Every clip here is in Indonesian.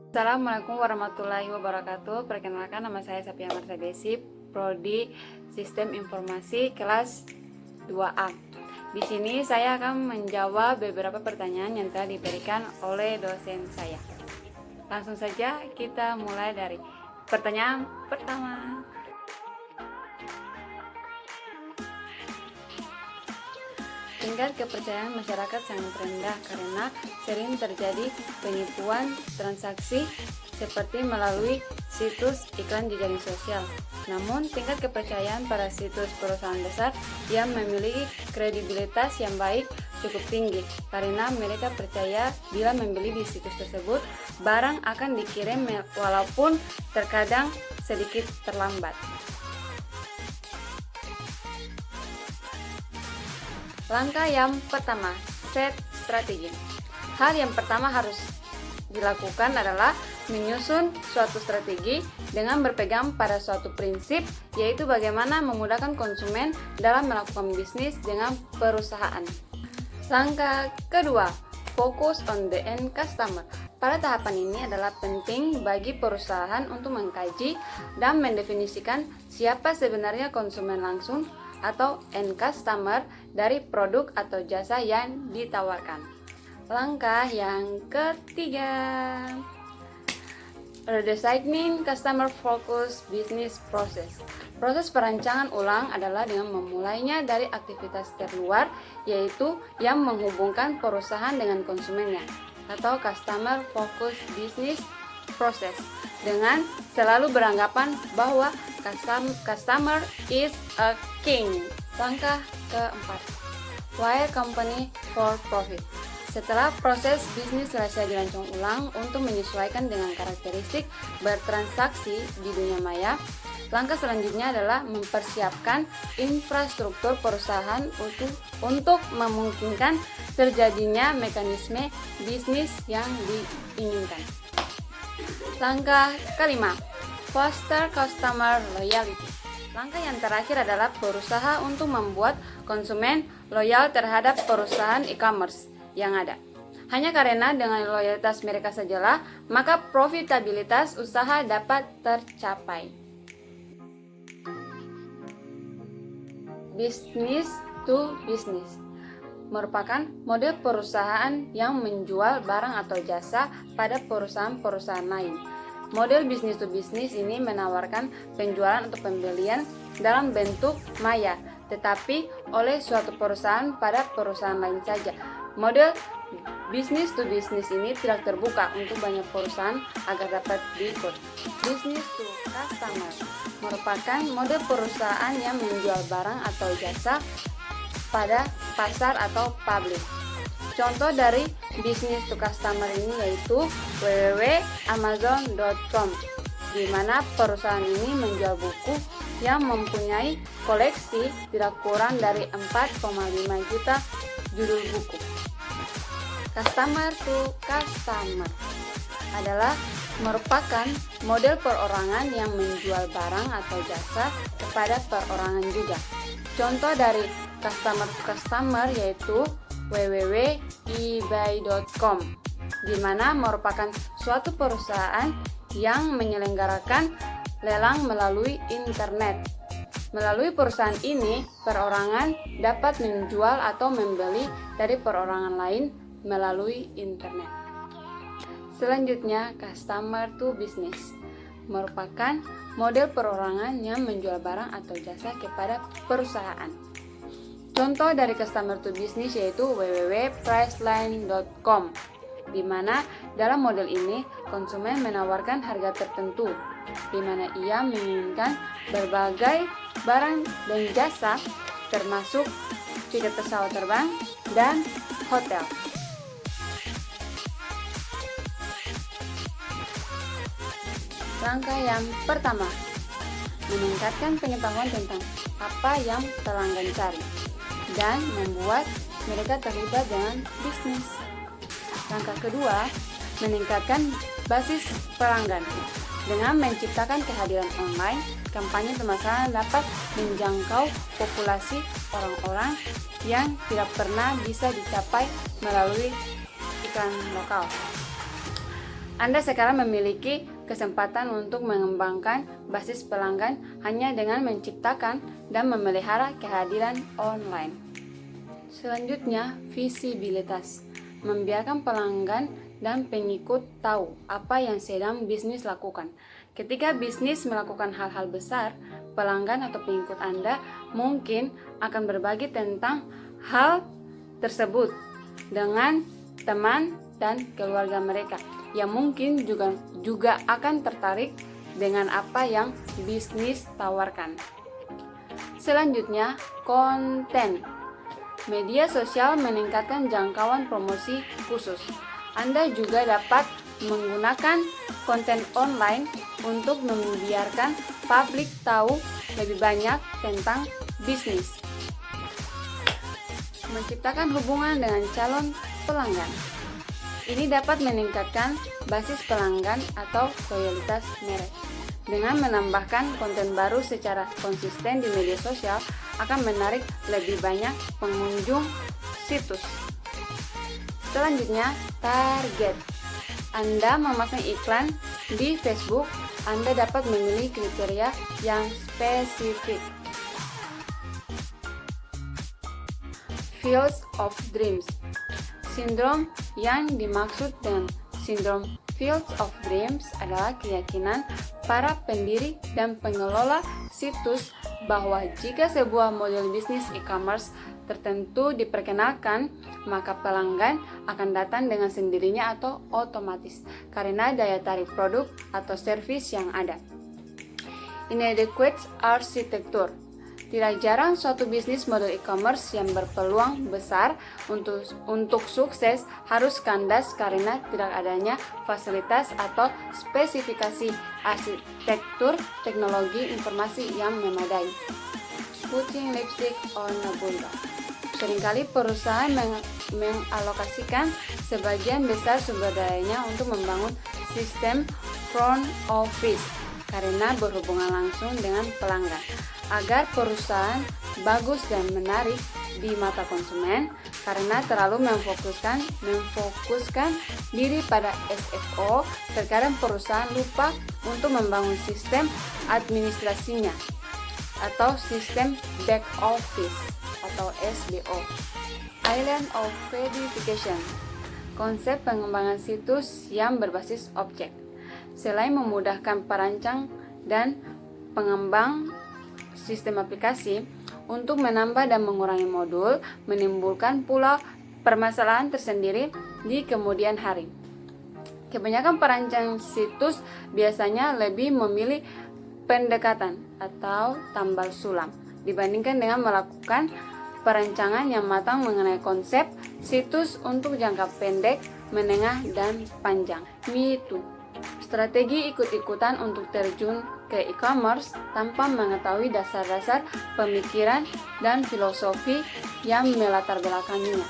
Assalamualaikum warahmatullahi wabarakatuh. Perkenalkan, nama saya Sapia Marta Desi, Prodi Sistem Informasi kelas 2A. Di sini saya akan menjawab beberapa pertanyaan yang telah diberikan oleh dosen saya. Langsung saja kita mulai dari pertanyaan pertama. Tingkat kepercayaan masyarakat sangat rendah karena sering terjadi penipuan transaksi seperti melalui situs iklan di jaring sosial. Namun, tingkat kepercayaan pada situs perusahaan besar yang memiliki kredibilitas yang baik cukup tinggi karena mereka percaya bila membeli di situs tersebut, barang akan dikirim walaupun terkadang sedikit terlambat. Langkah yang pertama, set strategi. Hal yang pertama harus dilakukan adalah menyusun suatu strategi dengan berpegang pada suatu prinsip, yaitu bagaimana memudahkan konsumen dalam melakukan bisnis dengan perusahaan. Langkah kedua, fokus on the end customer. Pada tahapan ini adalah penting bagi perusahaan untuk mengkaji dan mendefinisikan siapa sebenarnya konsumen langsung atau end customer dari produk atau jasa yang ditawarkan. Langkah yang ketiga, redesigning customer focus business process. Proses perancangan ulang adalah dengan memulainya dari aktivitas terluar, yaitu yang menghubungkan perusahaan dengan konsumennya, atau customer focus business process, dengan selalu beranggapan bahwa customer is a king. Langkah keempat, wire company for profit. Setelah proses bisnis selesai dirancang ulang untuk menyesuaikan dengan karakteristik bertransaksi di dunia maya, langkah selanjutnya adalah mempersiapkan infrastruktur perusahaan untuk memungkinkan terjadinya mekanisme bisnis yang diinginkan. Langkah kelima, foster customer loyalty. Langkah yang terakhir adalah berusaha untuk membuat konsumen loyal terhadap perusahaan e-commerce yang ada. Hanya karena dengan loyalitas mereka sajalah, maka profitabilitas usaha dapat tercapai. Business to business merupakan model perusahaan yang menjual barang atau jasa pada perusahaan-perusahaan lain. Model business to business ini menawarkan penjualan atau pembelian dalam bentuk maya, tetapi oleh suatu perusahaan pada perusahaan lain saja. Model business to business ini tidak terbuka untuk banyak perusahaan agar dapat diikut. Business to customer merupakan model perusahaan yang menjual barang atau jasa pada pasar atau publik. Contoh dari business to customer ini yaitu www.amazon.com, di mana perusahaan ini menjual buku yang mempunyai koleksi tidak kurang dari 4,5 juta judul buku. Customer to customer adalah merupakan model perorangan yang menjual barang atau jasa kepada perorangan juga. Contoh dari customer to customer yaitu www.ebay.com, di mana merupakan suatu perusahaan yang menyelenggarakan lelang melalui internet. Melalui perusahaan ini, perorangan dapat menjual atau membeli dari perorangan lain melalui internet. Selanjutnya, customer to business merupakan model perorangan yang menjual barang atau jasa kepada perusahaan. Contoh dari customer to business yaitu www.priceline.com, di mana dalam model ini konsumen menawarkan harga tertentu, di mana ia menginginkan berbagai barang dan jasa termasuk tiket pesawat terbang dan hotel. Langkah yang pertama, meningkatkan pengetahuan tentang apa yang pelanggan cari dan membuat mereka terlibat dengan bisnis. Langkah kedua, meningkatkan basis pelanggan. Dengan menciptakan kehadiran online, kampanye pemasaran dapat menjangkau populasi orang-orang yang tidak pernah bisa dicapai melalui iklan lokal. Anda sekarang memiliki kesempatan untuk mengembangkan basis pelanggan hanya dengan menciptakan dan memelihara kehadiran online. Selanjutnya, visibilitas. Membiarkan pelanggan dan pengikut tahu apa yang sedang bisnis lakukan. Ketika bisnis melakukan hal-hal besar, pelanggan atau pengikut Anda mungkin akan berbagi tentang hal tersebut dengan teman dan keluarga mereka, yang mungkin juga akan tertarik dengan apa yang bisnis tawarkan. Selanjutnya, konten. Media sosial meningkatkan jangkauan promosi khusus. Anda juga dapat menggunakan konten online untuk membiarkan publik tahu lebih banyak tentang bisnis. Menciptakan hubungan dengan calon pelanggan. Ini dapat meningkatkan basis pelanggan atau loyalitas merek. Dengan menambahkan konten baru secara konsisten di media sosial akan menarik lebih banyak pengunjung situs. Selanjutnya, target. Anda memasang iklan di Facebook, Anda dapat memilih kriteria yang spesifik. Fields of Dreams. Sindrom yang dimaksud dengan sindrom Fields of Dreams adalah keyakinan para pendiri dan pengelola situs bahwa jika sebuah model bisnis e-commerce tertentu diperkenalkan, maka pelanggan akan datang dengan sendirinya atau otomatis karena daya tarik produk atau servis yang ada. Inadequate architecture. Tidak jarang suatu bisnis model e-commerce yang berpeluang besar untuk sukses harus kandas karena tidak adanya fasilitas atau spesifikasi arsitektur teknologi informasi yang memadai. Putting lipstick on a bulldog. Seringkali perusahaan mengalokasikan sebagian besar sumber dayanya untuk membangun sistem front office karena berhubungan langsung dengan pelanggan. Agar perusahaan bagus dan menarik di mata konsumen, karena terlalu memfokuskan diri pada SFO, terkadang perusahaan lupa untuk membangun sistem administrasinya atau sistem back office atau SBO. Island of Verification. Konsep pengembangan situs yang berbasis objek. Selain memudahkan perancang dan pengembang sistem aplikasi untuk menambah dan mengurangi modul, menimbulkan pula permasalahan tersendiri di kemudian hari. Kebanyakan perancang situs biasanya lebih memilih pendekatan atau tambal sulam dibandingkan dengan melakukan perancangan yang matang mengenai konsep situs untuk jangka pendek, menengah, dan panjang. Me Too. Strategi ikut-ikutan untuk terjun ke e-commerce tanpa mengetahui dasar-dasar pemikiran dan filosofi yang melatar belakanginya,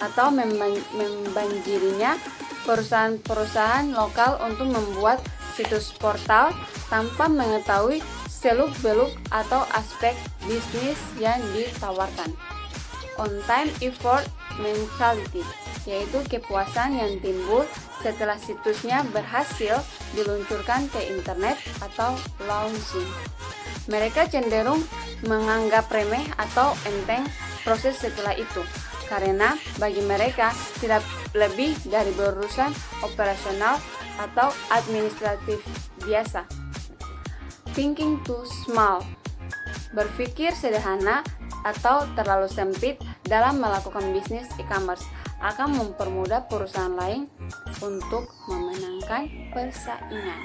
atau membanjirinya perusahaan-perusahaan lokal untuk membuat situs portal tanpa mengetahui seluk-beluk atau aspek bisnis yang ditawarkan. On-time effort mentality, yaitu kepuasan yang timbul setelah situsnya berhasil diluncurkan ke internet atau launching. Mereka cenderung menganggap remeh atau enteng proses setelah itu, karena bagi mereka tidak lebih dari berurusan operasional atau administratif biasa. Thinking too small. Berpikir sederhana atau terlalu sempit dalam melakukan bisnis e-commerce akan mempermudah perusahaan lain untuk memenangkan persaingan.